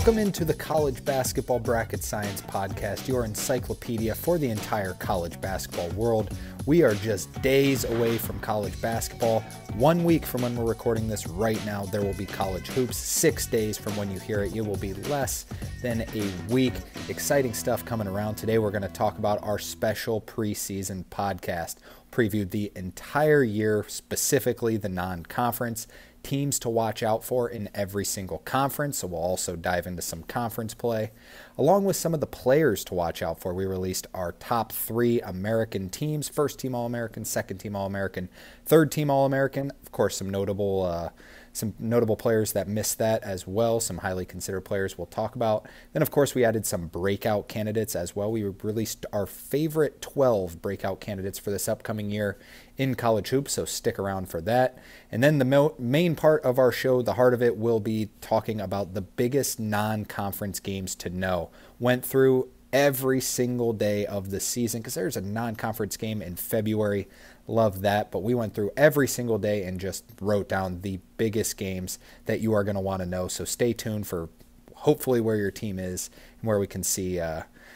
Welcome into the College Basketball Bracket Science Podcast, your encyclopedia for the entire college basketball world. We are just days away from college basketball. 1 week from when we're recording this right now, there will be college hoops. 6 days from when you hear it, it will be less than a week. Exciting stuff coming around. Today we're going to talk about our special preseason podcast. Preview the entire year, specifically the non-conference, teams to watch out for in every single conference, so we'll also dive into some conference play, along with some of the players to watch out for. We released our top 3 American teams: first team All-American, second team All-American, third team All-American. Of course, some notable players that missed that as well, some highly considered players we'll talk about. Then, of course, we added some breakout candidates as well. We released our favorite 12 breakout candidates for this upcoming year in college hoops, so stick around for that. And then the main part of our show, the heart of it, will be talking about the biggest non-conference games to know. Went through every single day of the season because there's a non-conference game in February. Love that. But we went through every single day and just wrote down the biggest games that you are going to want to know. So stay tuned for hopefully where your team is and where we can see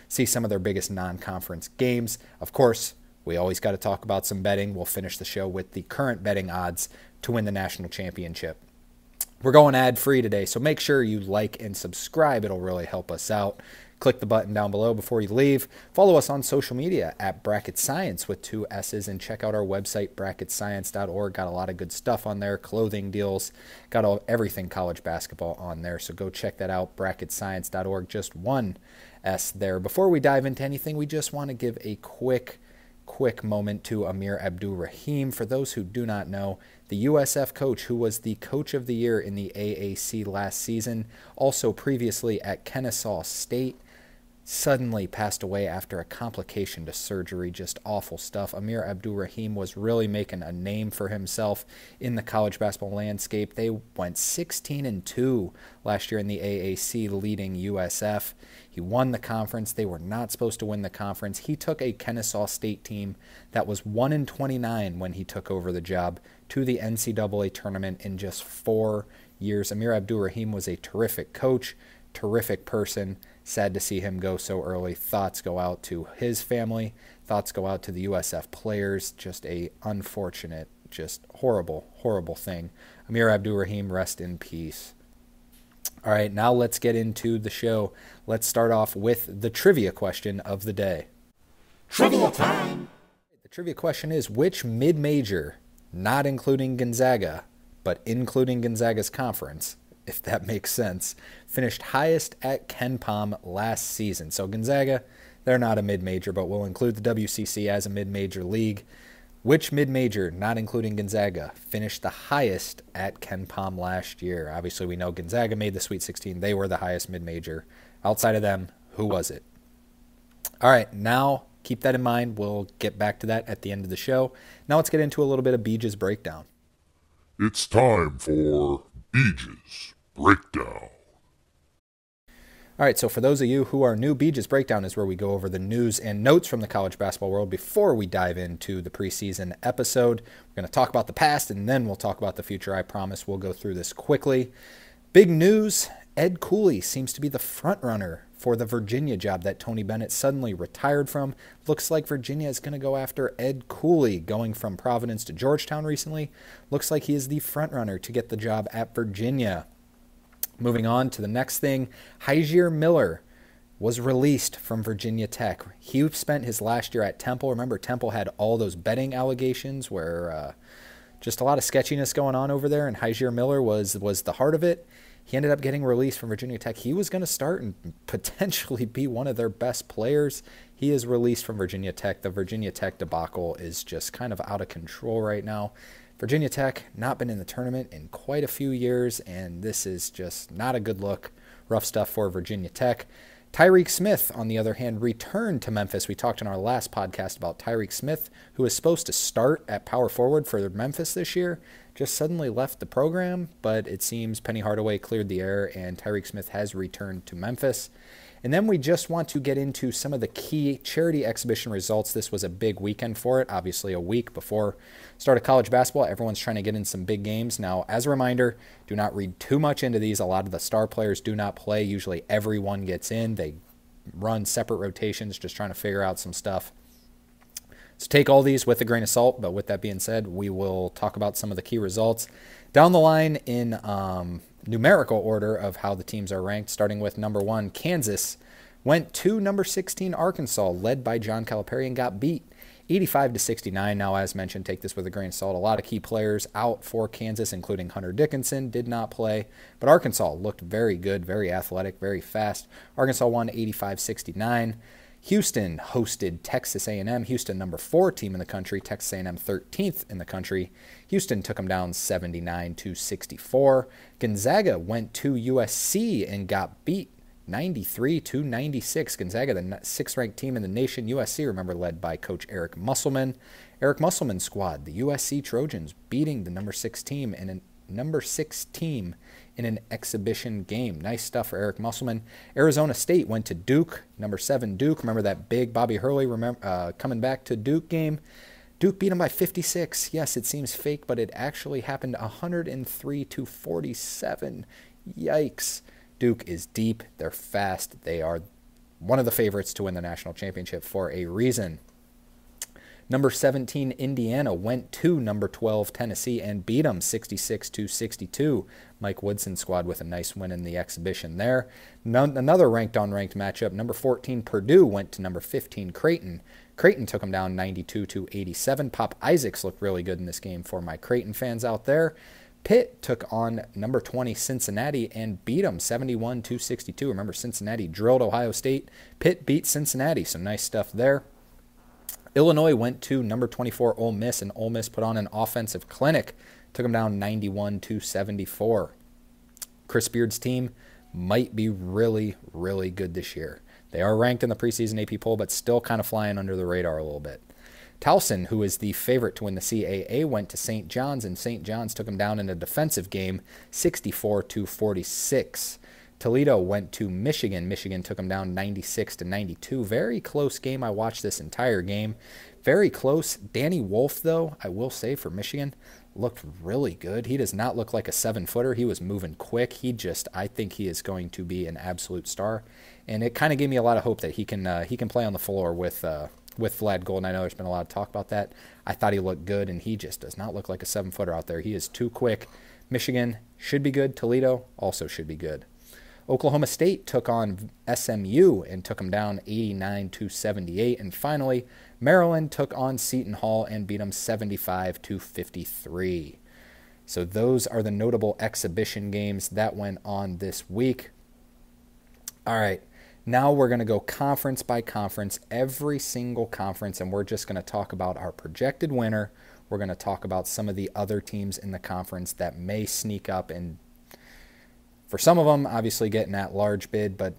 some of their biggest non-conference games. Of course, we always got to talk about some betting. We'll finish the show with the current betting odds to win the national championship. We're going ad-free today, so make sure you like and subscribe. It'll really help us out. Click the button down below before you leave. Follow us on social media at Bracket Science with 2 S's, and check out our website, bracketscience.org. Got a lot of good stuff on there, clothing deals, got everything college basketball on there, so go check that out, bracketscience.org. Just 1 S there. Before we dive into anything, we just want to give a quick moment to Amir Abdur-Rahim. For those who do not know, the USF coach who was the coach of the year in the AAC last season, also previously at Kennesaw State, suddenly passed away after a complication to surgery. Just awful stuff. Amir Abdur-Rahim was really making a name for himself in the college basketball landscape. They went 16-2 last year in the AAC, leading USF. He won the conference. They were not supposed to win the conference. He took a Kennesaw State team that was 1-29 when he took over the job to the NCAA tournament in just 4 years. Amir Abdur-Rahim was a terrific coach, terrific person. Sad to see him go so early. Thoughts go out to his family. Thoughts go out to the USF players. Just a unfortunate, just horrible, horrible thing. Amir Abdur-Rahim, rest in peace. All right, now let's get into the show. Let's start off with the trivia question of the day. Trivia time! The trivia question is, which mid-major, not including Gonzaga, but including Gonzaga's conference, if that makes sense, finished highest at KenPom last season? So Gonzaga, they're not a mid-major, but we'll include the WCC as a mid-major league. Which mid-major, not including Gonzaga, finished the highest at KenPom last year? Obviously, we know Gonzaga made the Sweet 16. They were the highest mid-major. Outside of them, who was it? All right, now keep that in mind. We'll get back to that at the end of the show. Now let's get into a little bit of Beej's breakdown. It's time for Beej's Breakdown. All right, so for those of you who are new, Beej's Breakdown is where we go over the news and notes from the college basketball world before we dive into the preseason episode. We're going to talk about the past, and then we'll talk about the future. I promise we'll go through this quickly. Big news, Ed Cooley seems to be the front runner for the Virginia job that Tony Bennett suddenly retired from. Looks like Virginia is going to go after Ed Cooley, going from Providence to Georgetown recently. Looks like he is the front runner to get the job at Virginia. Moving on to the next thing, Hysier Miller was released from Virginia Tech. He spent his last year at Temple. Remember, Temple had all those betting allegations where just a lot of sketchiness going on over there, and Hysier Miller was the heart of it. He ended up getting released from Virginia Tech. He was going to start and potentially be one of their best players. He is released from Virginia Tech. The Virginia Tech debacle is just kind of out of control right now. Virginia Tech not been in the tournament in quite a few years, and this is just not a good look. Rough stuff for Virginia Tech. Tyreke Smith, on the other hand, returned to Memphis. We talked in our last podcast about Tyreke Smith, who was supposed to start at power forward for Memphis this year, just suddenly left the program, but it seems Penny Hardaway cleared the air, and Tyreke Smith has returned to Memphis. And then we just want to get into some of the key charity exhibition results. This was a big weekend for it, obviously a week before start of college basketball. Everyone's trying to get in some big games. Now, as a reminder, do not read too much into these. A lot of the star players do not play. Usually everyone gets in. They run separate rotations, just trying to figure out some stuff. So take all these with a grain of salt, but with that being said, we will talk about some of the key results down the line in numerical order of how the teams are ranked, starting with number 1, Kansas went to number 16, Arkansas, led by John Calipari, and got beat 85-69. Now, as mentioned, take this with a grain of salt. A lot of key players out for Kansas, including Hunter Dickinson, did not play, but Arkansas looked very good, very athletic, very fast. Arkansas won 85-69. Houston hosted Texas A&M. Houston, number 4 team in the country. Texas A&M, 13th in the country. Houston took them down 79-64. Gonzaga went to USC and got beat 93-96. Gonzaga, the 6th-ranked team in the nation. USC, remember, led by Coach Eric Musselman. Eric Musselman's squad, the USC Trojans, beating the number 6 team in an exhibition game. Nice stuff for Eric Musselman. Arizona State went to Duke, number 7 Duke. Remember that big Bobby Hurley coming back to Duke game? Duke beat them by 56. Yes, it seems fake, but it actually happened 103-47. Yikes. Duke is deep. They're fast. They are one of the favorites to win the national championship for a reason. Number 17, Indiana, went to number 12, Tennessee, and beat them 66-62. Mike Woodson's squad with a nice win in the exhibition there. Another ranked-on-ranked matchup. Number 14, Purdue, went to number 15, Creighton. Creighton took them down 92-87. Pop Isaacs looked really good in this game for my Creighton fans out there. Pitt took on number 20, Cincinnati, and beat them 71-62. Remember, Cincinnati drilled Ohio State. Pitt beat Cincinnati, so nice stuff there. Illinois went to number 24, Ole Miss, and Ole Miss put on an offensive clinic. Took them down 91-74. Chris Beard's team might be really, really good this year. They are ranked in the preseason AP poll, but still kind of flying under the radar a little bit. Towson, who is the favorite to win the CAA, went to St. John's, and St. John's took them down in a defensive game, 64-46. Toledo went to Michigan. Michigan took them down 96-92. Very close game. I watched this entire game. Very close. Danny Wolf, though, I will say for Michigan, looked really good. He does not look like a 7-footer. He was moving quick. I think he is going to be an absolute star. And it kind of gave me a lot of hope that he can play on the floor with Vlad Golden. I know there's been a lot of talk about that. I thought he looked good, and he just does not look like a 7-footer out there. He is too quick. Michigan should be good. Toledo also should be good. Oklahoma State took on SMU and took them down 89-78. And finally, Maryland took on Seton Hall and beat them 75-53. So those are the notable exhibition games that went on this week. All right, now we're going to go conference by conference, every single conference, and we're just going to talk about our projected winner. We're going to talk about some of the other teams in the conference that may sneak up and, for some of them, obviously get an at-large bid, but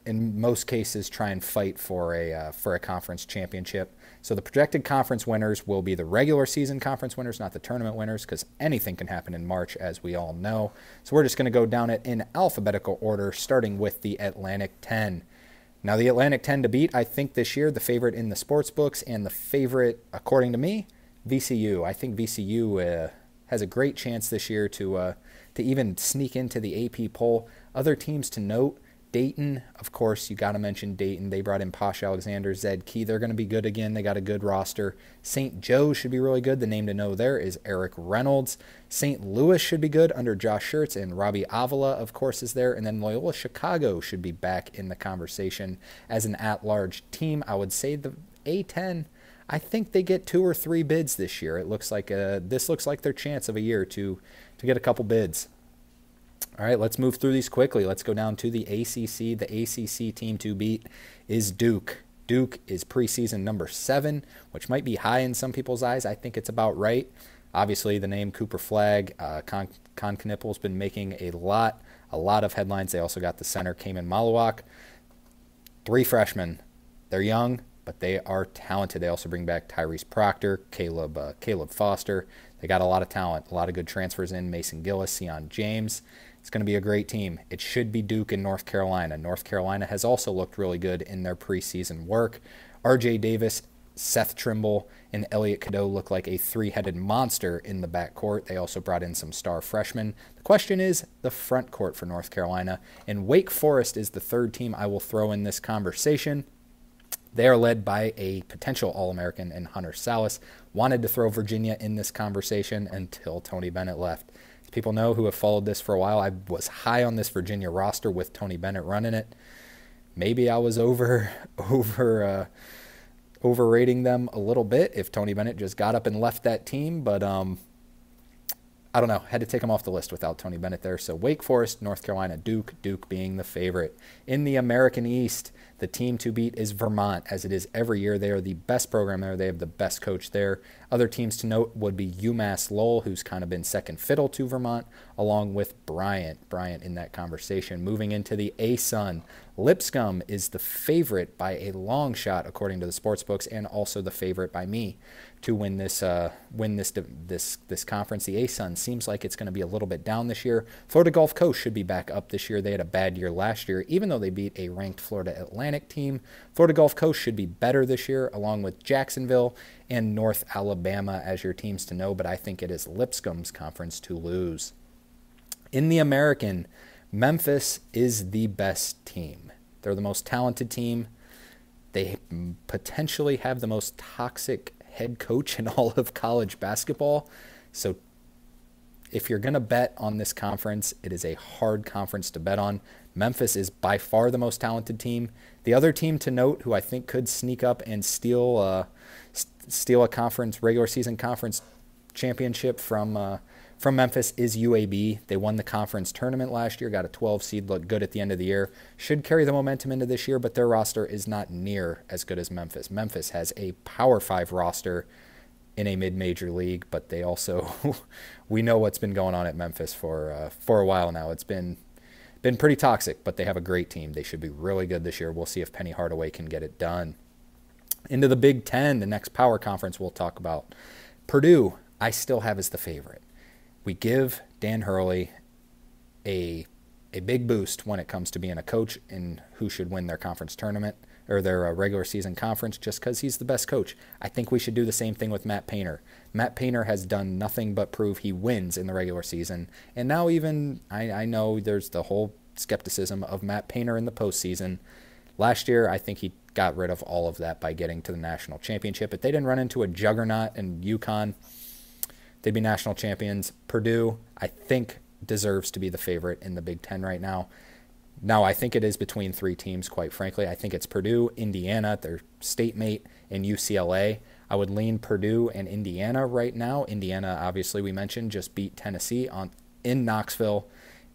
in most cases try and fight for a conference championship. So the projected conference winners will be the regular season conference winners, not the tournament winners, because anything can happen in March, as we all know. So we're just going to go down it in alphabetical order, starting with the Atlantic 10. Now, the Atlantic 10 to beat, I think this year, the favorite in the sports books and the favorite, according to me, VCU. I think VCU has a great chance this year to even sneak into the AP poll. Other teams to note, Dayton, of course, you got to mention Dayton. They brought in Posh Alexander, Zed Key. They're going to be good again. They got a good roster. St. Joe should be really good. The name to know there is Eric Reynolds. St. Louis should be good under Josh Schertz, and Robbie Avila, of course, is there. And then Loyola Chicago should be back in the conversation as an at-large team. I would say the A10, I think they get 2 or 3 bids this year. It looks like this looks like their chance of a year to get a couple bids. All right, let's move through these quickly. Let's go down to the ACC. The ACC team to beat is Duke. Duke is preseason number 7, which might be high in some people's eyes. I think it's about right. Obviously, the name Cooper Flagg, Con Knippel's been making a lot of headlines. They also got the center, Kaman Maluak. 3 freshmen. They're young, but they are talented. They also bring back Tyrese Proctor, Caleb Foster. They got a lot of talent, a lot of good transfers in. Mason Gillis, Sion James. It's going to be a great team. It should be Duke and North Carolina. North Carolina has also looked really good in their preseason work. R.J. Davis, Seth Trimble, and Elliot Cadeau look like a three-headed monster in the backcourt. They also brought in some star freshmen. The question is the front court for North Carolina, and Wake Forest is the third team I will throw in this conversation. They are led by a potential All-American in Hunter Salas. Wanted to throw Virginia in this conversation until Tony Bennett left. As people know who have followed this for a while, I was high on this Virginia roster with Tony Bennett running it. Maybe I was overrating them a little bit if Tony Bennett just got up and left that team, but I don't know. Had to take them off the list without Tony Bennett there. So Wake Forest, North Carolina, Duke being the favorite. In the American East, the team to beat is Vermont, as it is every year. They are the best program there. They have the best coach there. Other teams to note would be UMass Lowell, who's kind of been second fiddle to Vermont, along with Bryant in that conversation. Moving into the ASUN, Lipscomb is the favorite by a long shot, according to the sports books, and also the favorite by me to win this conference. The ASUN seems like it's going to be a little bit down this year. Florida Gulf Coast should be back up this year. They had a bad year last year, even though they beat a ranked Florida Atlantic team. Florida Gulf Coast should be better this year, along with Jacksonville and North Alabama as your teams to know, but I think it is Lipscomb's conference to lose. In the American, Memphis is the best team. They're the most talented team. They potentially have the most toxic head coach in all of college basketball. So if you're going to bet on this conference, it is a hard conference to bet on. Memphis is by far the most talented team. The other team to note who I think could sneak up and steal a regular season conference championship from Memphis is UAB. They won the conference tournament last year, got a 12 seed, looked good at the end of the year. Should carry the momentum into this year, but their roster is not near as good as Memphis. Memphis has a Power 5 roster in a mid-major league, but they also, we know what's been going on at Memphis for a while now. It's been pretty toxic, but they have a great team. They should be really good this year. We'll see if Penny Hardaway can get it done. Into the Big Ten, the next power conference we'll talk about. Purdue, I still have as the favorite. We give Dan Hurley a big boost when it comes to being a coach and who should win their conference tournament or their regular season conference just because he's the best coach. I think we should do the same thing with Matt Painter. Matt Painter has done nothing but prove he wins in the regular season. And now even, I know there's the whole skepticism of Matt Painter in the postseason. Last year, I think he got rid of all of that by getting to the national championship. If they didn't run into a juggernaut in UConn, they'd be national champions. Purdue, I think, deserves to be the favorite in the Big Ten right now. Now, I think it is between three teams, quite frankly. I think it's Purdue, Indiana, their state mate, and UCLA. I would lean Purdue and Indiana right now. Indiana, obviously, we mentioned, just beat Tennessee in Knoxville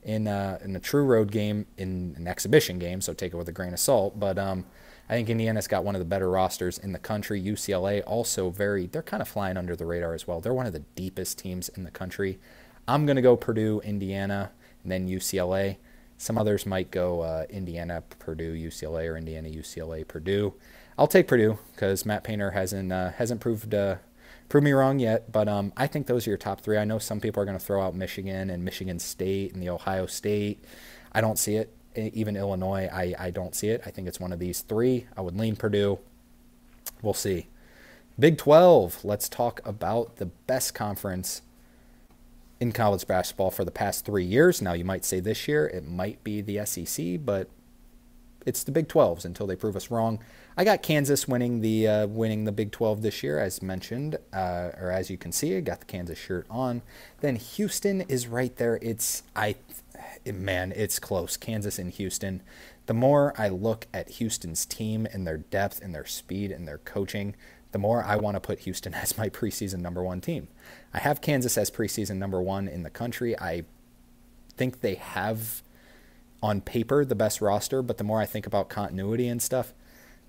in a true road game, in an exhibition game, so take it with a grain of salt. But I think Indiana's got one of the better rosters in the country. UCLA also they're kind of flying under the radar as well. They're one of the deepest teams in the country. I'm going to go Purdue, Indiana, and then UCLA. Some others might go Indiana, Purdue, UCLA, or Indiana, UCLA, Purdue. I'll take Purdue because Matt Painter hasn't proved me wrong yet, but I think those are your top three. I know some people are going to throw out Michigan and Michigan State and the Ohio State. I don't see it. Even Illinois, I don't see it. I think it's one of these three. I would lean Purdue. We'll see. Big 12, let's talk about the best conference in college basketball for the past 3 years. Now, you might say this year it might be the SEC, but it's the Big 12s until they prove us wrong. I got Kansas winning the Big 12 this year, as mentioned, or as you can see, I got the Kansas shirt on. Then Houston is right there. It's close. Kansas and Houston. The more I look at Houston's team and their depth and their speed and their coaching, the more I want to put Houston as my preseason number one team. I have Kansas as preseason number one in the country. I think they have, on paper, the best roster, but the more I think about continuity and stuff,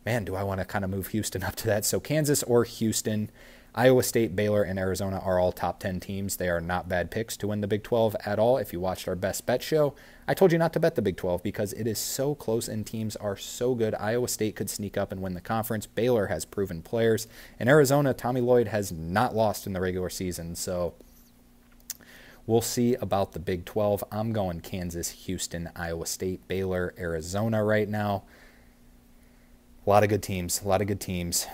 man, do I want to kind of move Houston up to that. So Kansas or Houston. Iowa State, Baylor, and Arizona are all top 10 teams. They are not bad picks to win the Big 12 at all. If you watched our best bet show, I told you not to bet the Big 12 because it is so close and teams are so good. Iowa State could sneak up and win the conference. Baylor has proven players. And Arizona, Tommy Lloyd has not lost in the regular season. So We'll see about the Big 12. I'm going Kansas, Houston, Iowa State, Baylor, Arizona right now. A lot of good teams, a lot of good teams.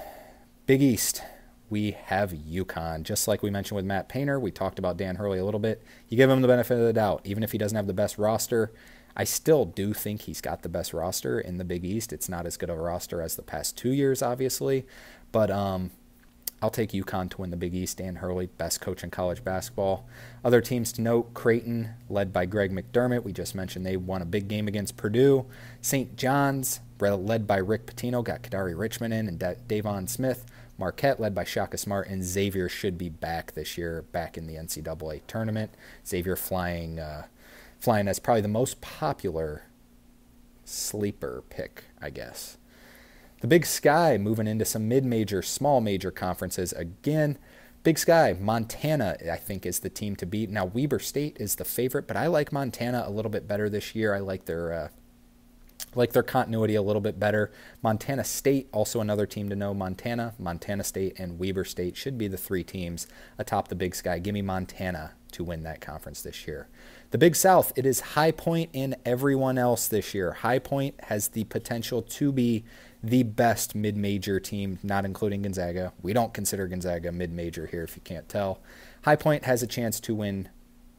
Big East, we have UConn. Just like we mentioned with Matt Painter, we talked about Dan Hurley a little bit. You give him the benefit of the doubt. Even if he doesn't have the best roster, I still do think he's got the best roster in the Big East. It's not as good of a roster as the past 2 years, obviously. But I'll take UConn to win the Big East. Dan Hurley, best coach in college basketball. Other teams to note, Creighton, led by Greg McDermott. We just mentioned they won a big game against Purdue. St. John's, led by Rick Pitino, got Kadari Richmond in and Davon Smith. Marquette, led by Shaka Smart, and Xavier should be back this year, back in the NCAA tournament. Xavier flying as probably the most popular sleeper pick, I guess. The Big Sky moving into some mid-major, small major conferences again. Big Sky, Montana, I think, is the team to beat. Now, Weber State is the favorite, but I like Montana a little bit better this year. I like their continuity a little bit better. Montana State, also another team to know. Montana State, and Weber State should be the three teams atop the Big Sky. Give me Montana to win that conference this year. The Big South, it is High Point and everyone else this year. High Point has the potential to be the best mid-major team, not including Gonzaga. We don't consider Gonzaga mid-major here, if you can't tell. High Point has a chance to win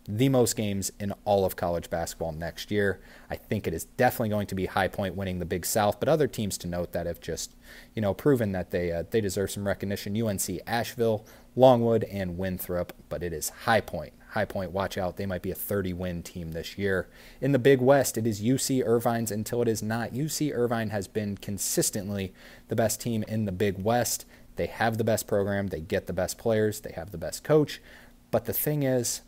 the most games in all of college basketball next year. I think it is definitely going to be High Point winning the Big South, but other teams to note that have just, proven that they deserve some recognition. UNC Asheville, Longwood, and Winthrop, but it is High Point. High Point, watch out. They might be a 30-win team this year. In the Big West, it is UC Irvine's until it is not. UC Irvine has been consistently the best team in the Big West. They have the best program. They get the best players. They have the best coach. But the thing is,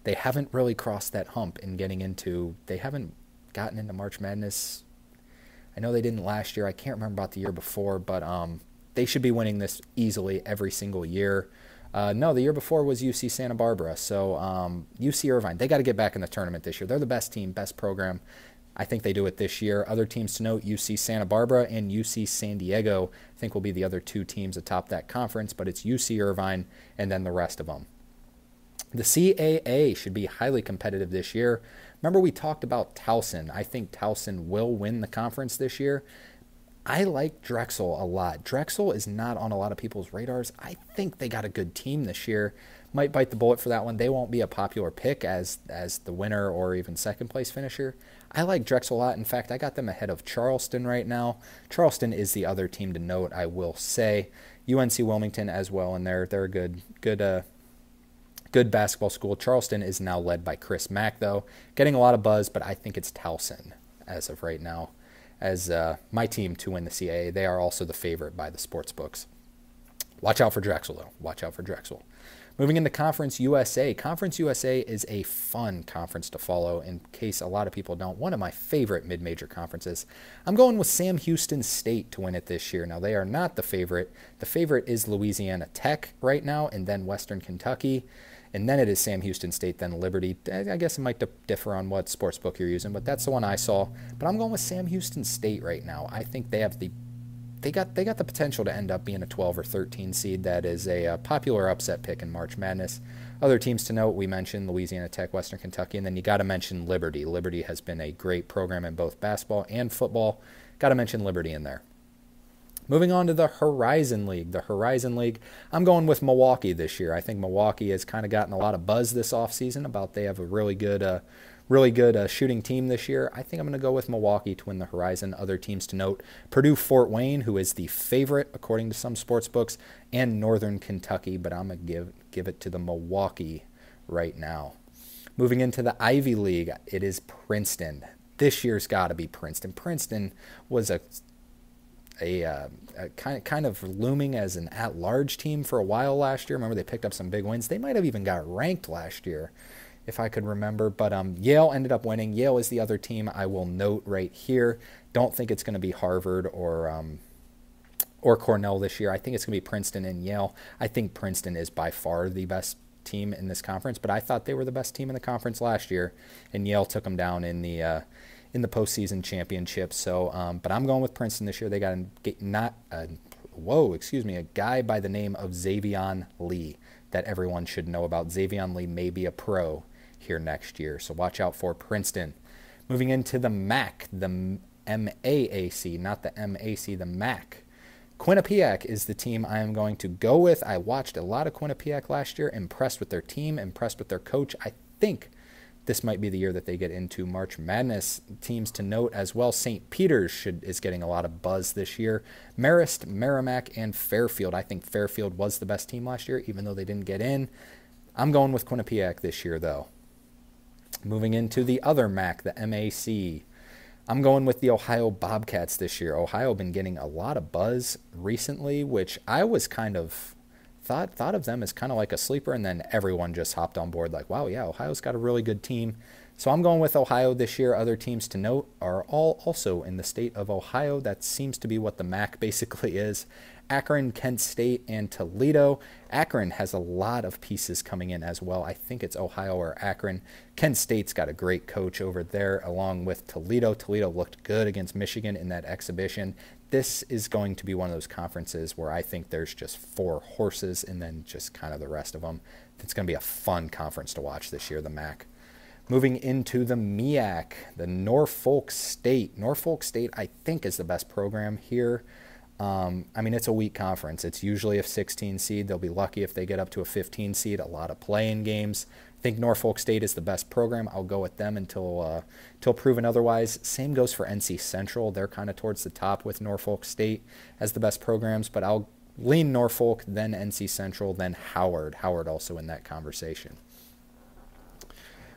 they haven't really crossed that hump in they haven't gotten into March Madness. I know they didn't last year. I can't remember about the year before, but they should be winning this easily every single year. No, the year before was UC Santa Barbara. So UC Irvine, they got to get back in the tournament this year. They're the best team, best program. I think they do it this year. Other teams to note, UC Santa Barbara and UC San Diego, I think will be the other two teams atop that conference, but it's UC Irvine and then the rest of them. The CAA should be highly competitive this year. Remember we talked about Towson. I think Towson will win the conference this year. I like Drexel a lot. Drexel is not on a lot of people's radars. I think they got a good team this year. Might bite the bullet for that one. They won't be a popular pick as the winner or even second place finisher. I like Drexel a lot. In fact, I got them ahead of Charleston right now. Charleston is the other team to note, I will say. UNC Wilmington as well, and they're a good basketball school. Charleston is now led by Chris Mack, though. Getting a lot of buzz, but I think it's Towson as of right now as my team to win the CAA. They are also the favorite by the sports books. Watch out for Drexel, though. Watch out for Drexel. Moving into Conference USA. Conference USA is a fun conference to follow in case a lot of people don't. One of my favorite mid-major conferences. I'm going with Sam Houston State to win it this year. Now, they are not the favorite. The favorite is Louisiana Tech right now and then Western Kentucky. And then it is Sam Houston State, then Liberty. I guess it might differ on what sports book you're using, but that's the one I saw. But I'm going with Sam Houston State right now. I think they have they got the potential to end up being a 12 or 13 seed. That is a popular upset pick in March Madness. Other teams to note, we mentioned Louisiana Tech, Western Kentucky, and then you got to mention Liberty. Liberty has been a great program in both basketball and football. Got to mention Liberty in there. Moving on to the Horizon League. The Horizon League, I'm going with Milwaukee this year. I think Milwaukee has kind of gotten a lot of buzz this offseason about they have a really good shooting team this year. I think I'm going to go with Milwaukee to win the Horizon. Other teams to note, Purdue Fort Wayne, who is the favorite according to some sports books, and Northern Kentucky, but I'm going to give it to the Milwaukee right now. Moving into the Ivy League, it is Princeton. This year's got to be Princeton. Princeton was a kind of looming as an at-large team for a while last year. Remember, they picked up some big wins. They might have even got ranked last year, if I could remember. But Yale ended up winning. Yale is the other team I will note right here. Don't think it's going to be Harvard or Cornell this year. I think it's going to be Princeton and Yale. I think Princeton is by far the best team in this conference, but I thought they were the best team in the conference last year, and Yale took them down in the postseason championship. So, but I'm going with Princeton this year. They got a guy by the name of Xavion Lee that everyone should know about. Xavion Lee may be a pro here next year, so watch out for Princeton. Moving into the MAC, the MAAC, not the MAC, the MAC. Quinnipiac is the team I am going to go with. I watched a lot of Quinnipiac last year, impressed with their team, impressed with their coach. I think this might be the year that they get into March Madness. Teams to note as well, St. Peter's is getting a lot of buzz this year. Marist, Merrimack, and Fairfield. I think Fairfield was the best team last year, even though they didn't get in. I'm going with Quinnipiac this year, though. Moving into the other MAC, the MAC. I'm going with the Ohio Bobcats this year. Ohio been getting a lot of buzz recently, which I was kind of thought of them as kind of like a sleeper, and then everyone just hopped on board like, wow, yeah, Ohio's got a really good team. So I'm going with Ohio this year. Other teams to note are all also in the state of Ohio. That seems to be what the MAC basically is. Akron, Kent State, and Toledo. Akron has a lot of pieces coming in as well. I think it's Ohio or Akron. Kent State's got a great coach over there along with Toledo. Toledo looked good against Michigan in that exhibition. This is going to be one of those conferences where I think there's just 4 horses and then just kind of the rest of them. It's going to be a fun conference to watch this year, the MAC. Moving into the MEAC, the Norfolk State. Norfolk State, I think, is the best program here. It's a weak conference. It's usually a 16 seed. They'll be lucky if they get up to a 15 seed. A lot of play-in games. I think Norfolk State is the best program. I'll go with them until proven otherwise. Same goes for NC Central. They're kind of towards the top with Norfolk State as the best programs, but I'll lean Norfolk, then NC Central, then Howard. Howard also in that conversation.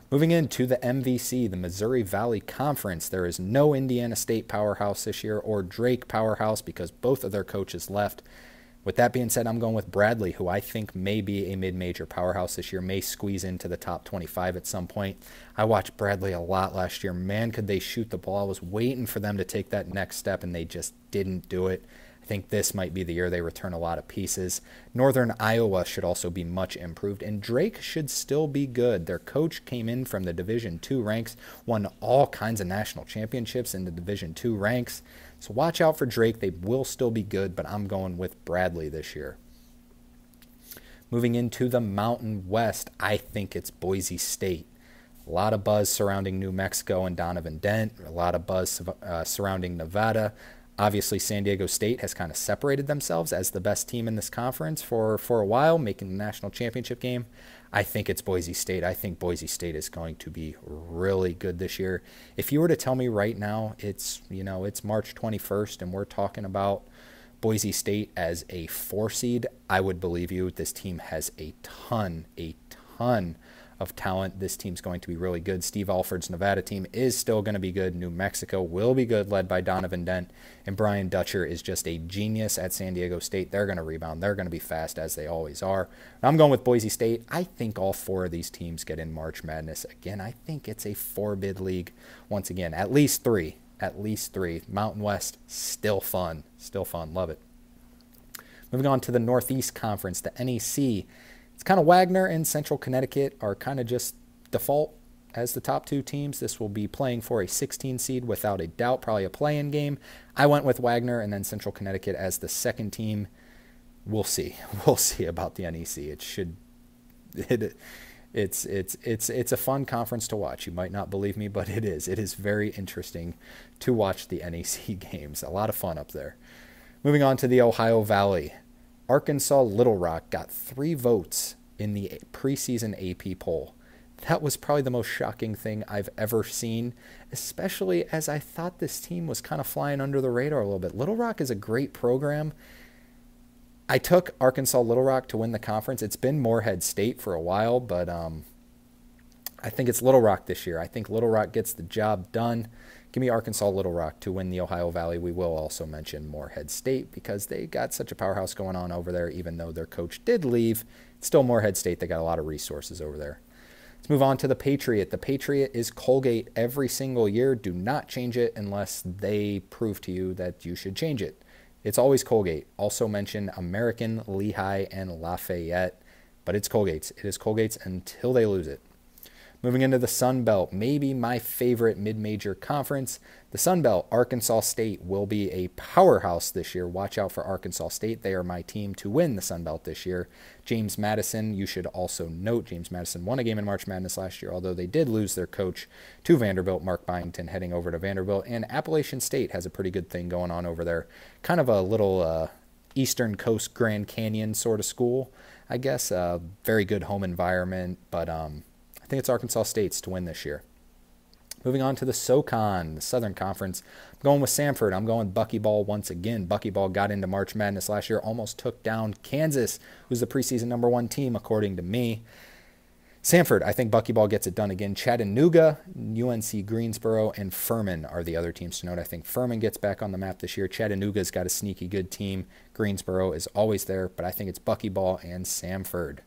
Moving into the MVC, the Missouri Valley Conference, there is no Indiana State powerhouse this year or Drake powerhouse because both of their coaches left. With that being said, I'm going with Bradley, who I think may be a mid-major powerhouse this year, may squeeze into the top 25 at some point. I watched Bradley a lot last year. Man, could they shoot the ball. I was waiting for them to take that next step, and they just didn't do it. I think this might be the year they return a lot of pieces. Northern Iowa should also be much improved, and Drake should still be good. Their coach came in from the Division II ranks, won all kinds of national championships in the Division II ranks. So watch out for Drake. They will still be good, but I'm going with Bradley this year. Moving into the Mountain West, I think it's Boise State. A lot of buzz surrounding New Mexico and Donovan Dent. A lot of buzz surrounding Nevada. Obviously, San Diego State has kind of separated themselves as the best team in this conference for a while, making the national championship game. I think it's Boise State. I think Boise State is going to be really good this year. If you were to tell me right now it's March 21st and we're talking about Boise State as a 4 seed, I would believe you. This team has a ton of talent. This team's going to be really good. Steve Alford's Nevada team is still going to be good. New Mexico will be good, led by Donovan Dent. And Brian Dutcher is just a genius at San Diego State. They're going to rebound. They're going to be fast, as they always are. I'm going with Boise State. I think all 4 of these teams get in March Madness. Again, I think it's a 4-bid league. Once again, at least 3. At least 3. Mountain West, still fun. Still fun. Love it. Moving on to the Northeast Conference, the NEC. It's kind of Wagner and Central Connecticut are kind of just default as the top 2 teams. This will be playing for a 16 seed without a doubt, probably a play-in game. I went with Wagner and then Central Connecticut as the second team. We'll see. We'll see about the NEC. It's a fun conference to watch. You might not believe me, but it is. It is very interesting to watch the NEC games. A lot of fun up there. Moving on to the Ohio Valley. Arkansas Little Rock got 3 votes in the preseason AP poll. That was probably the most shocking thing I've ever seen, especially as I thought this team was kind of flying under the radar a little bit. Little Rock is a great program. I took Arkansas Little Rock to win the conference. It's been Morehead State for a while, but I think it's Little Rock this year. I think Little Rock gets the job done. Give me Arkansas Little Rock to win the Ohio Valley. We will also mention Morehead State because they got such a powerhouse going on over there, even though their coach did leave. It's still Morehead State. They got a lot of resources over there. Let's move on to the Patriot. The Patriot is Colgate every single year. Do not change it unless they prove to you that you should change it. It's always Colgate. Also mention American, Lehigh, and Lafayette, but it's Colgate's. It is Colgate's until they lose it. Moving into the Sun Belt, maybe my favorite mid-major conference. The Sun Belt, Arkansas State will be a powerhouse this year. Watch out for Arkansas State. They are my team to win the Sun Belt this year. James Madison, you should also note, James Madison won a game in March Madness last year, although they did lose their coach to Vanderbilt, Mark Byington, heading over to Vanderbilt. And Appalachian State has a pretty good thing going on over there. Kind of a little Eastern Coast Grand Canyon sort of school, I guess. Very good home environment, but I think it's Arkansas State's to win this year. Moving on to the SoCon, the Southern Conference. I'm going with Samford. I'm going Buckyball once again. Buckyball got into March Madness last year, almost took down Kansas, who's the preseason #1 team, according to me. Samford, I think Buckyball gets it done again. Chattanooga, UNC Greensboro, and Furman are the other teams to note. I think Furman gets back on the map this year. Chattanooga's got a sneaky good team. Greensboro is always there, but I think it's Buckyball and Samford.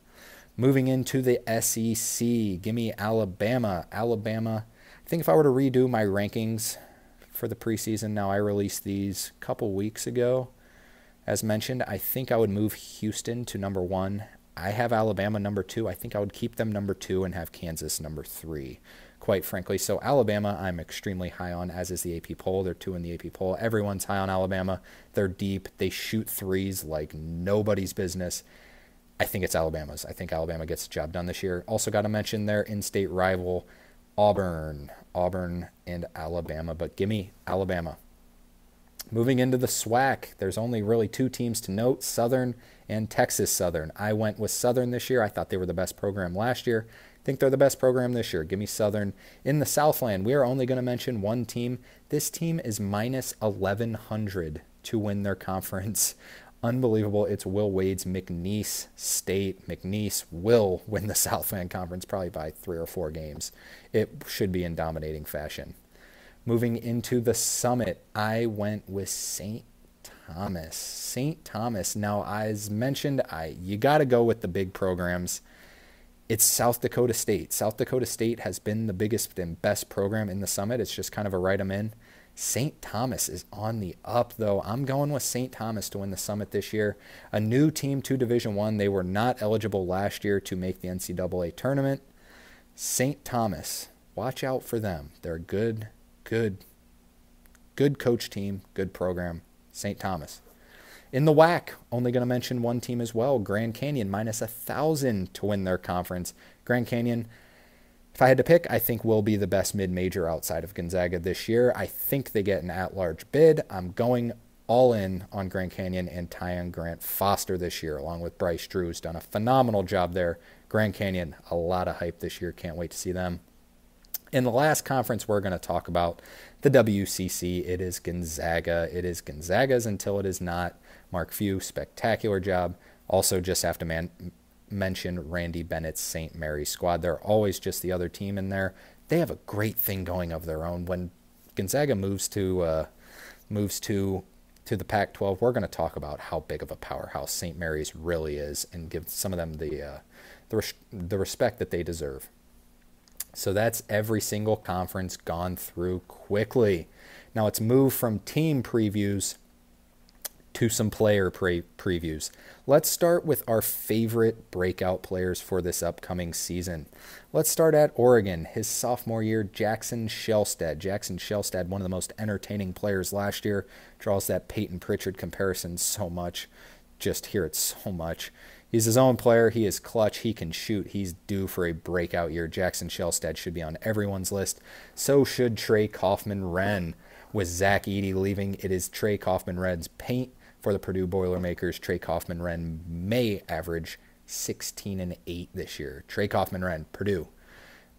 Moving into the SEC, give me Alabama. Alabama, I think if I were to redo my rankings for the preseason, now I released these a couple weeks ago. As mentioned, I think I would move Houston to #1. I have Alabama #2. I think I would keep them #2 and have Kansas #3, quite frankly. So Alabama, I'm extremely high on, as is the AP poll. They're 2 in the AP poll. Everyone's high on Alabama. They're deep. They shoot threes like nobody's business. I think it's Alabama's. I think Alabama gets the job done this year. Also got to mention their in-state rival, Auburn. Auburn and Alabama, but give me Alabama. Moving into the SWAC, there's only really 2 teams to note, Southern and Texas Southern. I went with Southern this year. I thought they were the best program last year. I think they're the best program this year. Give me Southern. In the Southland, we are only going to mention one team. This team is minus 1,100 to win their conference. Unbelievable. It's Will Wade's McNeese State. McNeese will win the Southland Conference probably by 3 or 4 games. It should be in dominating fashion. Moving into the Summit, I went with St. Thomas. St. Thomas. Now, as mentioned, you got to go with the big programs. It's South Dakota State. South Dakota State has been the biggest and best program in the Summit. It's just kind of a write 'em in. St. Thomas is on the up, though. I'm going with St. Thomas to win the Summit this year. A new team to Division I. They were not eligible last year to make the NCAA tournament. St. Thomas, watch out for them. They're a good coach team, good program. St. Thomas. In the WAC, only going to mention one team as well, Grand Canyon, minus 1,000 to win their conference. Grand Canyon, if I had to pick, I think will be the best mid-major outside of Gonzaga this year. I think they get an at-large bid. I'm going all in on Grand Canyon and Tyon Grant Foster this year, along with Bryce Drew, who's done a phenomenal job there. Grand Canyon, a lot of hype this year. Can't wait to see them. In the last conference we're going to talk about, the WCC, it is Gonzaga. It is Gonzaga's until it is not. Mark Few, spectacular job. Also just have to mention Randy Bennett's St. Mary's squad. They're always just the other team in there. They have a great thing going of their own. When Gonzaga moves to the Pac-12, we're going to talk about how big of a powerhouse St. Mary's really is and give some of them the respect that they deserve. So that's every single conference gone through quickly. Now let's move from team previews to some player previews. Let's start with our favorite breakout players for this upcoming season. Let's start at Oregon. His sophomore year, Jackson Shelstad. Jackson Shelstad, one of the most entertaining players last year. Draws that Peyton Pritchard comparison so much. Just hear it so much. He's his own player. He is clutch. He can shoot. He's due for a breakout year. Jackson Shelstad should be on everyone's list. So should Trey Kaufman-Renn. With Zach Edey leaving, it is Trey Kaufman-Renn's paint for the Purdue Boilermakers. Trey Kaufman-Renn may average 16 and 8 this year. Trey Kaufman-Renn, Purdue.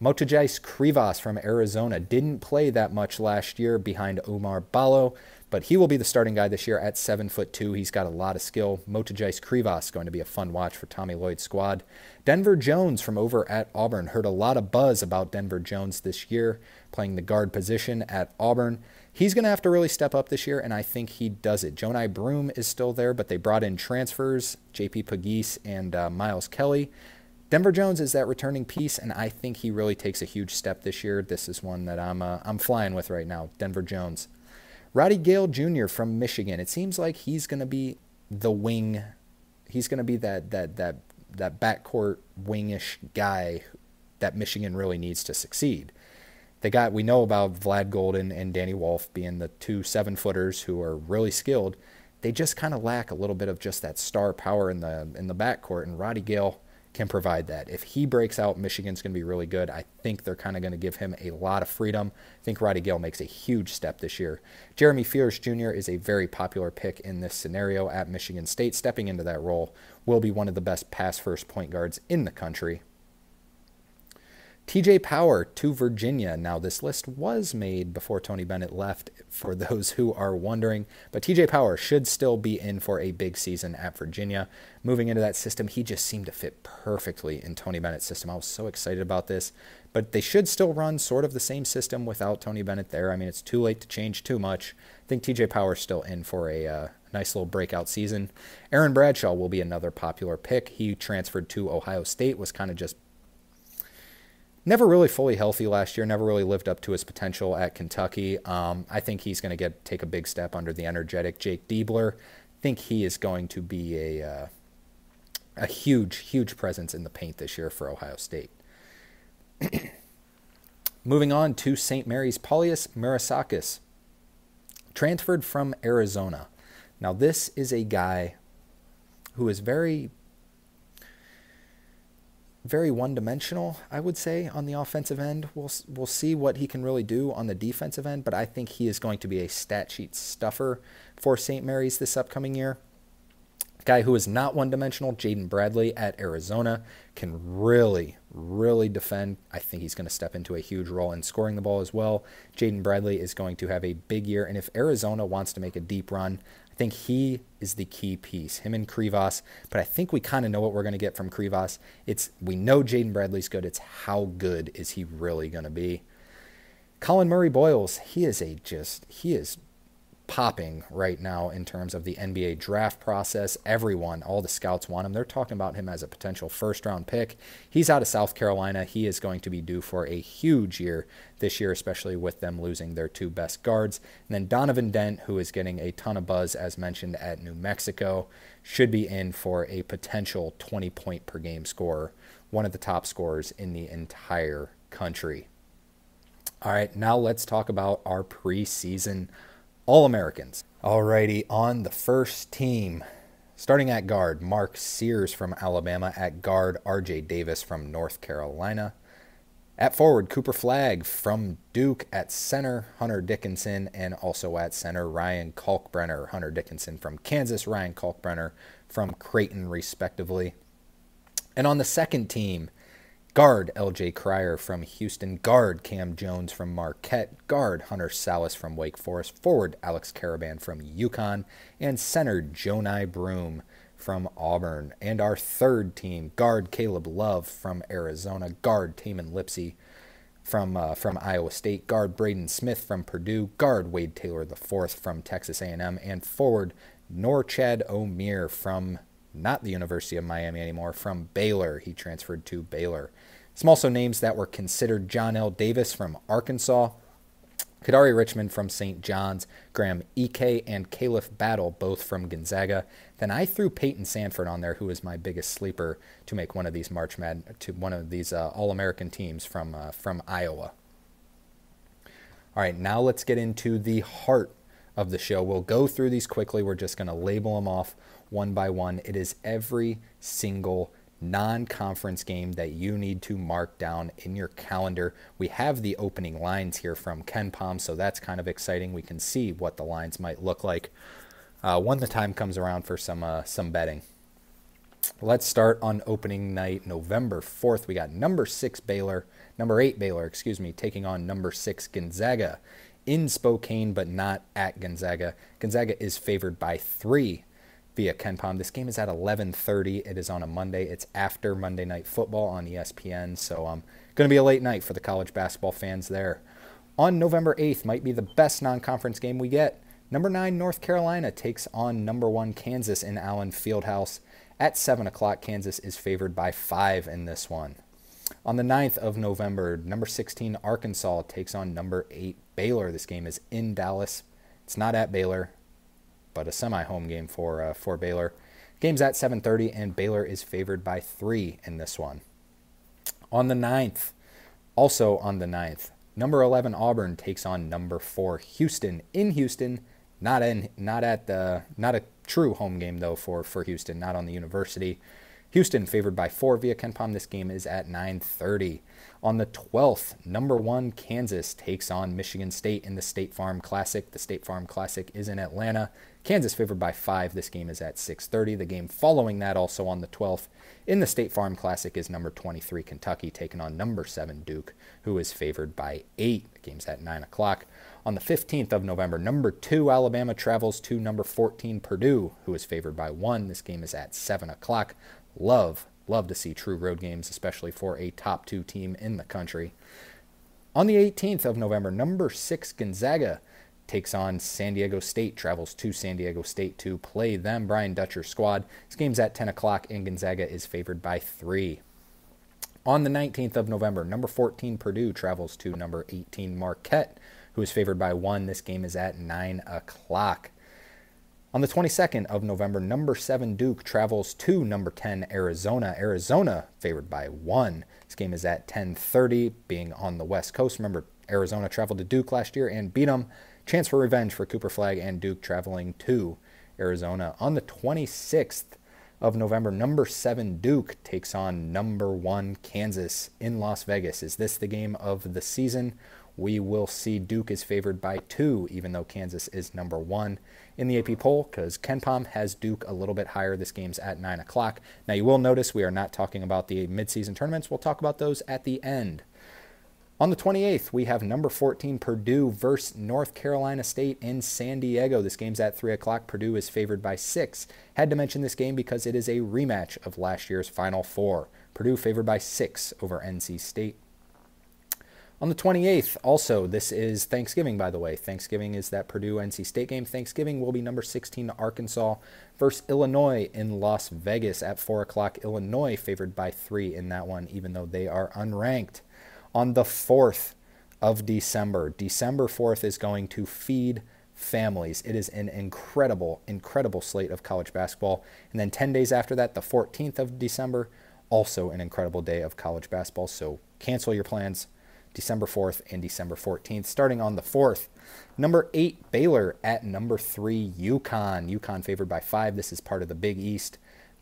Motajais Krivas from Arizona didn't play that much last year behind Omar Ballo, but he will be the starting guy this year at 7'2". He's got a lot of skill. Motajais Krivas going to be a fun watch for Tommy Lloyd's squad. Denver Jones from over at Auburn. Heard a lot of buzz about Denver Jones this year, playing the guard position at Auburn. He's going to have to really step up this year, and I think he does it. Jonai Broom is still there, but they brought in transfers, J.P. Pegues and Miles Kelly. Denver Jones is that returning piece, and I think he really takes a huge step this year. This is one that I'm flying with right now, Denver Jones. Roddy Gale Jr. from Michigan. It seems like he's going to be the wing. He's going to be that backcourt wingish guy that Michigan really needs to succeed. We know about Vlad Golden and Danny Wolf being the two 7-footers who are really skilled. They just kind of lack a little bit of just that star power in the backcourt, and Roddy Gale can provide that. If he breaks out, Michigan's going to be really good. I think they're kind of going to give him a lot of freedom. I think Roddy Gale makes a huge step this year. Jeremy Fears Jr. is a very popular pick in this scenario at Michigan State. Stepping into that role will be one of the best pass-first point guards in the country. TJ Power to Virginia. Now, this list was made before Tony Bennett left, for those who are wondering, but TJ Power should still be in for a big season at Virginia. Moving into that system, he just seemed to fit perfectly in Tony Bennett's system. I was so excited about this, but they should still run sort of the same system without Tony Bennett there. I mean, it's too late to change too much. I think TJ Power's still in for a nice little breakout season. Aaron Bradshaw will be another popular pick. He transferred to Ohio State, was kind of just never really fully healthy last year, never really lived up to his potential at Kentucky. I think he's going to take a big step under the energetic Jake Diebler. I think he is going to be a huge, huge presence in the paint this year for Ohio State. Moving on to St. Mary's, Paulius Marasakis, transferred from Arizona. Now, this is a guy who is very one-dimensional, I would say, on the offensive end. We'll see what he can really do on the defensive end, but I think he is going to be a stat sheet stuffer for St. Mary's this upcoming year. Guy who is not one-dimensional, Jaden Bradley at Arizona, can really, really defend. I think he's going to step into a huge role in scoring the ball as well. Jaden Bradley is going to have a big year, and if Arizona wants to make a deep run, I think he is the key piece, him and Krivas. But I think we kind of know what we're going to get from Krivas. We know Jaden Bradley's good. It's how good is he really going to be? Colin Murray Boyles, he is popping right now in terms of the NBA draft process. Everyone, all the scouts want him. They're talking about him as a potential first-round pick. He's out of South Carolina. He is going to be due for a huge year this year, especially with them losing their two best guards. And then Donovan Dent, who is getting a ton of buzz, as mentioned, at New Mexico, should be in for a potential 20-point-per-game scorer, one of the top scorers in the entire country. All right, now let's talk about our preseason All-Americans. Alrighty, on the first team, starting at guard, Mark Sears from Alabama. At guard, R.J. Davis from North Carolina. At forward, Cooper Flagg from Duke. At center, Hunter Dickinson. And also at center, Ryan Kalkbrenner. Hunter Dickinson from Kansas, Ryan Kalkbrenner from Creighton, respectively. And on the second team, guard, L.J. Cryer from Houston. Guard, Cam Jones from Marquette. Guard, Hunter Salas from Wake Forest. Forward, Alex Caravan from UConn. And center, Jonai Broome from Auburn. And our third team, guard, Caleb Love from Arizona. Guard, Tamin Lipsey from Iowa State. Guard, Braden Smith from Purdue. Guard, Wade Taylor IV from Texas A&M. And forward, Norchad Omier from not the University of Miami anymore, from Baylor. He transferred to Baylor. Some also names that were considered: John L. Davis from Arkansas, Kadari Richmond from St. John's, Graham Ike and Caliph Battle, both from Gonzaga. Then I threw Peyton Sanford on there, who is my biggest sleeper to make one of these All-American teams from Iowa. All right, now let's get into the heart of the show. We'll go through these quickly. We're just going to label them off one by one. It is every single non-conference game that you need to mark down in your calendar. We have the opening lines here from KenPom, so that's kind of exciting. We can see what the lines might look like when the time comes around for some betting. Let's start on opening night, November 4th. We got number 8 Baylor, taking on number 6 Gonzaga in Spokane, but not at Gonzaga. Gonzaga is favored by 3 via KenPom. This game is at 11:30. It is on a Monday. It's after Monday Night Football on ESPN, so going to be a late night for the college basketball fans there. On November 8th might be the best non-conference game we get. Number 9 North Carolina takes on number 1 Kansas in Allen Fieldhouse. At 7 o'clock, Kansas is favored by 5 in this one. On the 9th of November, number 16 Arkansas takes on number 8 Baylor. This game is in Dallas. It's not at Baylor, but a semi-home game for Baylor. Game's at 7:30, and Baylor is favored by 3 in this one. On the 9th, Also on the 9th, number 11 Auburn takes on number 4 Houston in Houston. Not a true home game though for Houston, not on the University. Houston favored by 4 via KenPom. This game is at 9:30. On the 12th, number 1 Kansas takes on Michigan State in the State Farm Classic. The State Farm Classic is in Atlanta. Kansas favored by 5. This game is at 6:30. The game following that, also on the 12th, in the State Farm Classic, is number 23 Kentucky taking on number 7 Duke, who is favored by 8. The game's at 9 o'clock. On the 15th of November, number 2 Alabama travels to number 14 Purdue, who is favored by 1. This game is at 7 o'clock. Love to see true road games, especially for a top 2 team in the country. On the 18th of November, number 6 Gonzaga takes on San Diego State, travels to San Diego State to play them. Brian Dutcher's squad. This game's at 10 o'clock, and Gonzaga is favored by 3. On the 19th of November, number 14 Purdue travels to number 18 Marquette, who is favored by 1. This game is at 9 o'clock. On the 22nd of November, number 7 Duke travels to number 10 Arizona. Arizona favored by 1. This game is at 10:30, being on the West Coast. Remember, Arizona traveled to Duke last year and beat them. Chance for revenge for Cooper Flagg and Duke traveling to Arizona. On the 26th of November, number 7 Duke takes on number 1 Kansas in Las Vegas. Is this the game of the season? We will see. Duke is favored by 2, even though Kansas is number 1 in the AP poll, because KenPom has Duke a little bit higher. This game's at 9 o'clock. Now, you will notice we are not talking about the midseason tournaments. We'll talk about those at the end. On the 28th, we have number 14 Purdue versus North Carolina State in San Diego. This game's at 3 o'clock. Purdue is favored by 6. Had to mention this game because it is a rematch of last year's Final Four. Purdue favored by 6 over NC State. On the 28th, also, this is Thanksgiving, by the way. Thanksgiving is that Purdue-NC State game. Thanksgiving will be number 16 Arkansas versus Illinois in Las Vegas at 4 o'clock. Illinois favored by 3 in that one, even though they are unranked. On the 4th of December, December 4th is going to feed families. It is an incredible, incredible slate of college basketball. And then 10 days after that, the 14th of December, also an incredible day of college basketball. So cancel your plans. December 4th and December 14th. Starting on the 4th, number 8 Baylor at number 3 UConn. UConn favored by 5. This is part of the Big East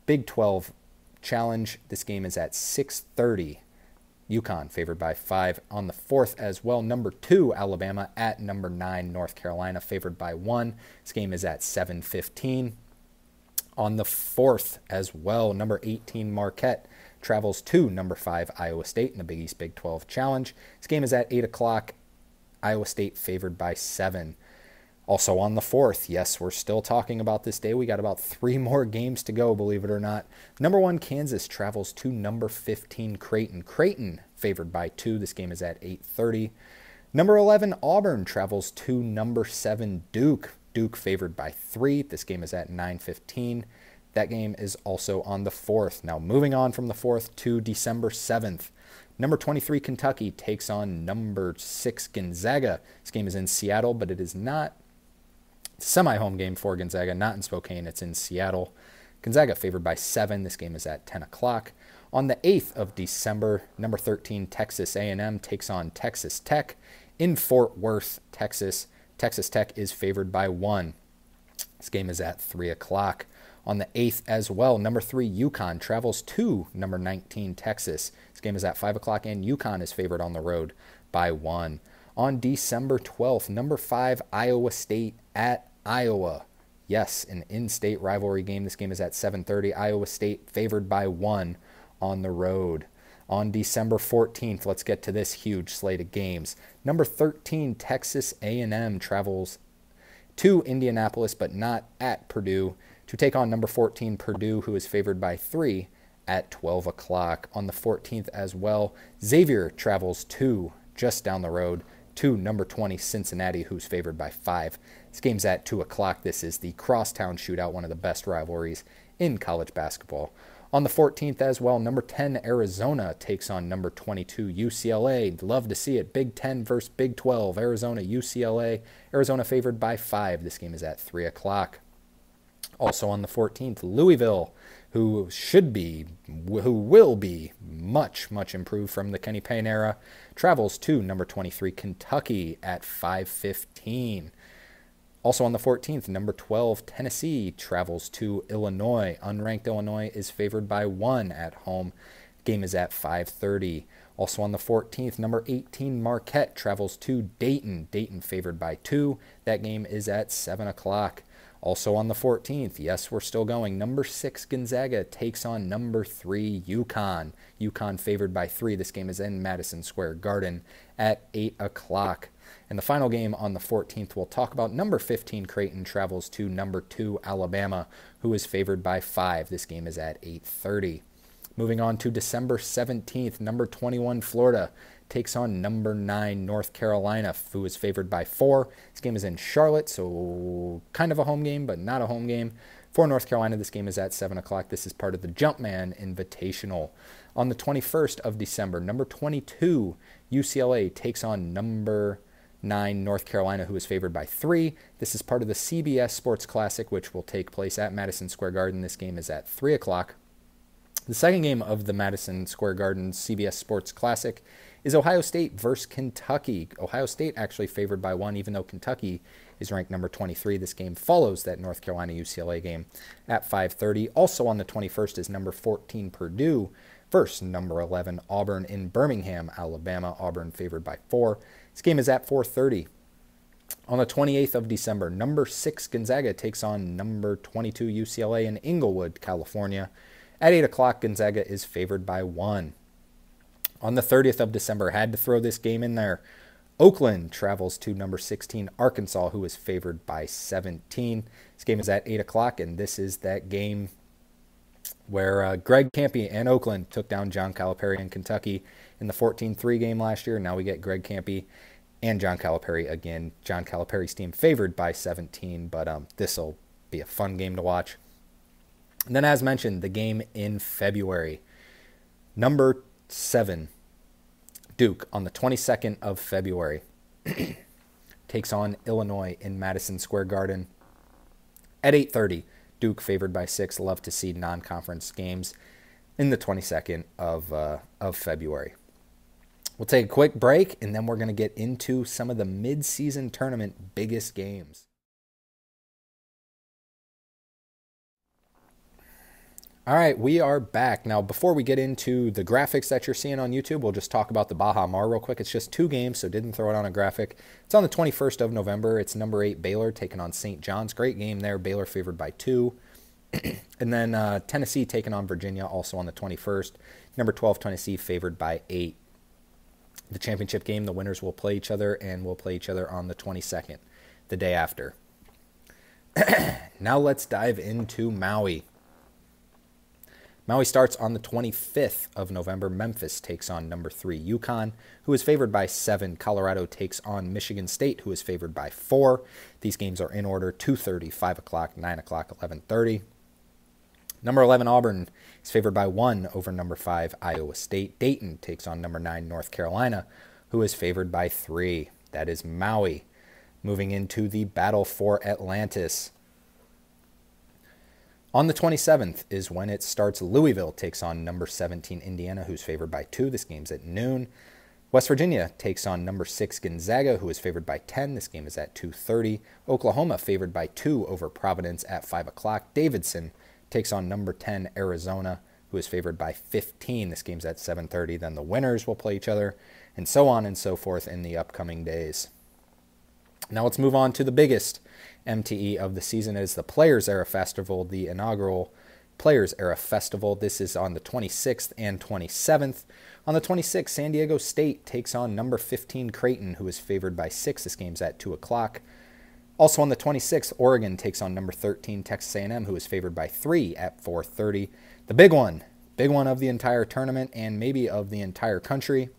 Big 12 Challenge. This game is at 6:30. UConn favored by 5 on the 4th as well. Number 2 Alabama at number 9 North Carolina favored by 1. This game is at 7:15. On the 4th as well, number 18 Marquette travels to number 5 Iowa State in the Big East Big 12 Challenge. This game is at 8 o'clock. Iowa State favored by 7. Also on the 4th, yes, we're still talking about this day. We got about 3 more games to go, believe it or not. Number 1 Kansas travels to number 15 Creighton. Creighton favored by 2. This game is at 8:30. Number 11 Auburn travels to number 7 Duke. Duke favored by 3. This game is at 9:15. That game is also on the 4th. Now, moving on from the 4th to December 7th. Number 23 Kentucky takes on number 6 Gonzaga. This game is in Seattle, but it is not a semi-home game for Gonzaga, not in Spokane. It's in Seattle. Gonzaga favored by 7. This game is at 10 o'clock. On the 8th of December, number 13 Texas A&M takes on Texas Tech in Fort Worth, Texas. Texas Tech is favored by 1. This game is at 3 o'clock. On the 8th as well, number 3 UConn travels to number 19 Texas. This game is at 5 o'clock, and UConn is favored on the road by 1. On December 12th, number 5 Iowa State at Iowa. Yes, an in-state rivalry game. This game is at 7:30. Iowa State favored by 1 on the road. On December 14th, let's get to this huge slate of games. Number 13 Texas A&M travels to Indianapolis, but not at Purdue, to take on number 14 Purdue, who is favored by 3 at 12 o'clock. On the 14th as well, Xavier travels to, just down the road, to number 20 Cincinnati, who's favored by 5. This game's at 2 o'clock. This is the Crosstown Shootout, one of the best rivalries in college basketball. On the 14th as well, number 10 Arizona takes on number 22 UCLA. Love to see it. Big 10 versus Big 12. Arizona, UCLA. Arizona favored by 5. This game is at 3 o'clock. Also on the 14th, Louisville, who will be much improved from the Kenny Payne era, travels to number 23 Kentucky at 5:15. Also on the 14th, number 12 Tennessee travels to Illinois. Unranked Illinois is favored by 1 at home. Game is at 5:30. Also on the 14th, number 18 Marquette travels to Dayton. Dayton favored by 2. That game is at 7 o'clock. Also on the 14th, yes, we're still going. Number 6 Gonzaga takes on number 3 UConn. UConn favored by 3. This game is in Madison Square Garden at 8 o'clock. And the final game on the 14th, we'll talk about number 15 Creighton travels to number 2 Alabama, who is favored by 5. This game is at 8:30. Moving on to December 17th, number 21 Florida takes on number 9 North Carolina, who is favored by 4. This game is in Charlotte, so kind of a home game, but not a home game. For North Carolina, this game is at 7 o'clock. This is part of the Jumpman Invitational. On the 21st of December, number 22 UCLA takes on number 9 North Carolina, who is favored by 3. This is part of the CBS Sports Classic, which will take place at Madison Square Garden. This game is at 3 o'clock. The second game of the Madison Square Garden CBS Sports Classic is Ohio State versus Kentucky. Ohio State actually favored by 1, even though Kentucky is ranked number 23. This game follows that North Carolina-UCLA game at 5:30. Also on the 21st is number 14 Purdue versus number 11 Auburn in Birmingham, Alabama. Auburn favored by 4. This game is at 4:30. On the 28th of December, number 6 Gonzaga takes on number 22 UCLA in Inglewood, California. At 8 o'clock, Gonzaga is favored by 1. On the 30th of December, had to throw this game in there. Oakland travels to number 16 Arkansas, who is favored by 17. This game is at 8 o'clock, and this is that game where Greg Kampe and Oakland took down John Calipari in Kentucky in the 14-3 game last year. Now we get Greg Kampe and John Calipari again. John Calipari's team favored by 17, but this will be a fun game to watch. And then, as mentioned, the game in February. Number 7, Duke, on the 22nd of February, takes on Illinois in Madison Square Garden at 8:30. Duke favored by 6. Love to see non-conference games in the 22nd of February. We'll take a quick break, and then we're going to get into some of the mid-season tournament biggest games. All right, we are back. Now, before we get into the graphics that you're seeing on YouTube, we'll just talk about the Baja Mar real quick. It's just 2 games, so didn't throw it on a graphic. It's on the 21st of November. It's number 8 Baylor taking on St. John's. Great game there. Baylor favored by 2. And then Tennessee taking on Virginia, also on the 21st. Number 12 Tennessee favored by 8. The championship game, the winners will play each other, and will play each other on the 22nd, the day after. Now let's dive into Maui. Maui starts on the 25th of November. Memphis takes on number 3 UConn, who is favored by 7. Colorado takes on Michigan State, who is favored by 4. These games are in order: 2:30, 5 o'clock, 9 o'clock, 11:30. Number 11 Auburn is favored by 1 over number 5 Iowa State. Dayton takes on number 9 North Carolina, who is favored by 3. That is Maui. Moving into the battle for Atlantis. On the 27th is when it starts. Louisville takes on number 17 Indiana, who's favored by 2. This game's at noon. West Virginia takes on number 6 Gonzaga, who is favored by 10. This game is at 2:30. Oklahoma favored by 2 over Providence at 5 o'clock. Davidson takes on number 10 Arizona, who is favored by 15. This game's at 7:30. Then the winners will play each other, and so on and so forth in the upcoming days. Now let's move on to the biggest MTE of the season. It is the Players Era Festival, the inaugural Players Era Festival. This is on the 26th and 27th. On the 26th, San Diego State takes on number 15 Creighton, who is favored by 6. This game's at 2 o'clock. Also on the 26th, Oregon takes on number 13 Texas A&M, who is favored by 3 at 4:30. The big one of the entire tournament and maybe of the entire country.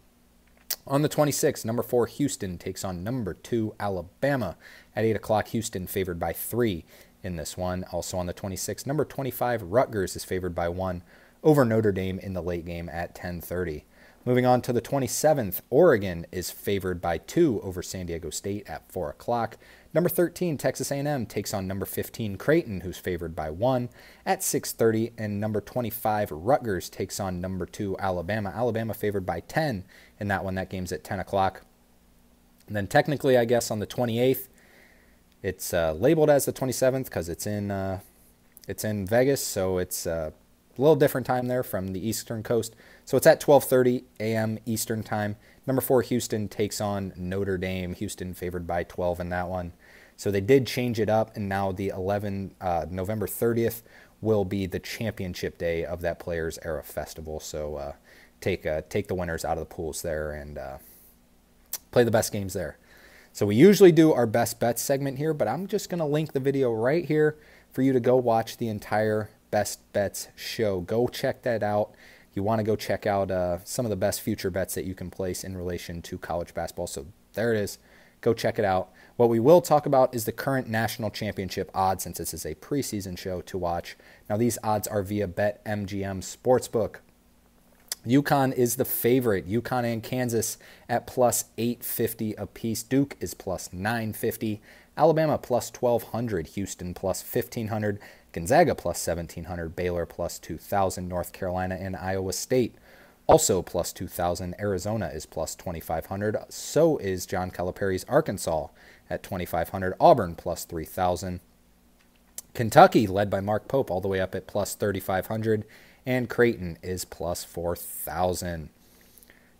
On the 26th, number 4 Houston takes on number 2 Alabama at 8 o'clock. Houston favored by 3 in this one. Also on the 26th, number 25 Rutgers is favored by 1 over Notre Dame in the late game at 10:30. Moving on to the 27th, Oregon is favored by 2 over San Diego State at 4 o'clock. Number 13, Texas A&M takes on number 15, Creighton, who's favored by 1 at 6:30. And number 25, Rutgers takes on number 2, Alabama. Alabama favored by 10 in that one. That game's at 10 o'clock. And then technically, I guess, on the 28th, it's labeled as the 27th because it's in Vegas, so it's a little different time there from the Eastern Coast. So it's at 12:30 a.m. Eastern Time. Number 4, Houston takes on Notre Dame. Houston favored by 12 in that one. So they did change it up, and now the November 30th will be the championship day of that Players Era Festival. So take the winners out of the pools there and play the best games there. So we usually do our best bets segment here, but I'm just going to link the video right here for you to go watch the entire Best Bets show. Go check that out. You want to go check out some of the best future bets that you can place in relation to college basketball. So there it is. Go check it out. What we will talk about is the current national championship odds, since this is a preseason show to watch. Now, these odds are via BetMGM Sportsbook. UConn is the favorite. UConn and Kansas at plus 850 apiece. Duke is plus 950. Alabama plus 1200. Houston plus 1500. Gonzaga plus 1700. Baylor plus 2000. North Carolina and Iowa State also plus 2,000. Arizona is plus 2,500. So is John Calipari's Arkansas at 2,500. Auburn plus 3,000. Kentucky, led by Mark Pope, all the way up at plus 3,500. And Creighton is plus 4,000.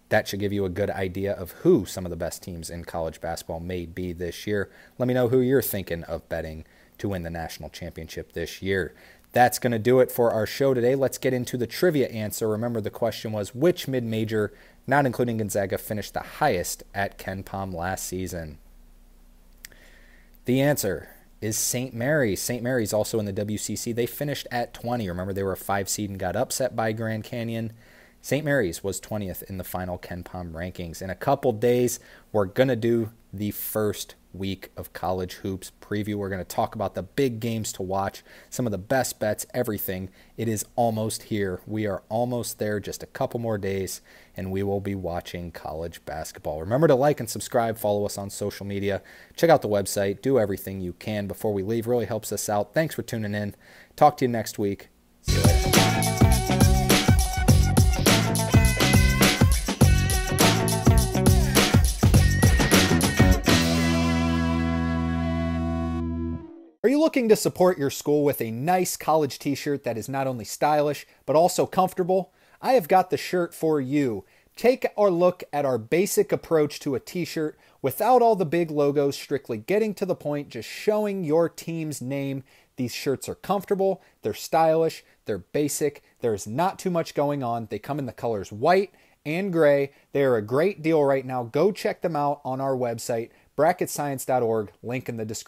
That should give you a good idea of who some of the best teams in college basketball may be this year. Let me know who you're thinking of betting to win the national championship this year. That's going to do it for our show today. Let's get into the trivia answer. Remember, the question was, which mid-major, not including Gonzaga, finished the highest at KenPom last season? The answer is St. Mary's. St. Mary's also in the WCC. They finished at 20. Remember, they were a 5 seed and got upset by Grand Canyon. St. Mary's was 20th in the final KenPom rankings. In a couple days, we're going to do the first week of college hoops preview. We're going to talk about the big games to watch, some of the best bets, everything. It is almost here. We are almost there, just a couple more days, and we will be watching college basketball. Remember to like and subscribe, follow us on social media, check out the website, do everything you can before we leave. Really helps us out. Thanks for tuning in. Talk to you next week. See you later. Are you looking to support your school with a nice college t-shirt that is not only stylish, but also comfortable? I have got the shirt for you. Take a look at our basic approach to a t-shirt without all the big logos, strictly getting to the point, just showing your team's name. These shirts are comfortable, they're stylish, they're basic, there's not too much going on. They come in the colors white and gray. They're a great deal right now. Go check them out on our website, bracketscience.org, link in the description.